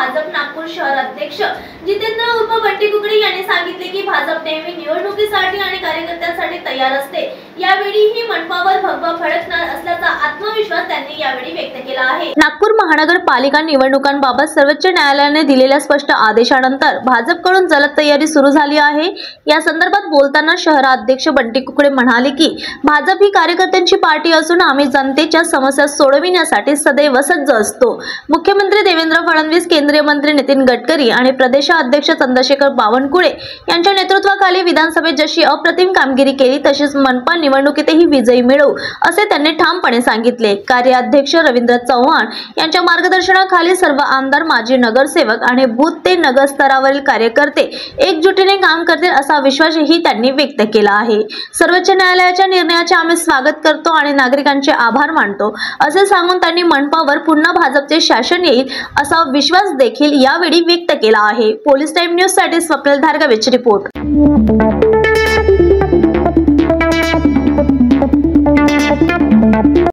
भाजप नागपूर शहर अध्यक्ष जितेंद्र उर्फ बंटी कुकडे यांनी सांगितले की भाजप नेहमी निवडणुकीसाठी आणि कार्यकर्त्यांसाठी तयार असते। यावेळी ही मनपावर भगवा फडकणार असल्याचा आत्मविश्वास त्यांनी यावेळी व्यक्त केला आहे। नागपूर महानगरपालिका निवडणुकांबाबत सर्वोच्च न्यायालयाने दिलेल्या स्पष्ट आदेशानंतर भाजपकडून जलद तयारी सुरू झाली आहे। या संदर्भात बोलताना शहराध्यक्ष बंटी कुकडे म्हणाले की भाजप ही कार्यकर्त्यांची पार्टी असून आम्ही जनतेच्या समस्या सोडविण्यासाठी सदैव सज्ज असतो। मुख्यमंत्री देवेंद्र फडणवीस, केंद्रीय मंत्री नितीन गडकरी आणि प्रदेशाध्यक्ष चंद्रशेखर बावनकुळे यांच्या नेतृत्वाखाली विधानसभेत जशी अप्रतिम कामगिरी केली तशीच मनपा निवडणुकीतही विजयी मिळवू असे त्यांनी ठामपणे सांगितले। कार्याध्यक्ष रवींद्र चव्हाण यांच्या मार्गदर्शनाखाली सर्व आमदार, माजी नगरसेवक आणि बूथ ते नगर स्तरावरील कार्यकर्ते एकजुटीने काम करतील असा विश्वासही त्यांनी व्यक्त केला आहे। सर्वोच्च न्यायालयाच्या निर्णयाचे आम्ही स्वागत करतो आणि नागरिकांचे आभार मानतो असे सांगून त्यांनी मनपावर पुन्हा भाजपचे शासन येईल असा विश्वास देखील यावेळी व्यक्त केला आहे। पोलीस टाइम न्यूज साठी स्वप्नील धारगवेची रिपोर्ट।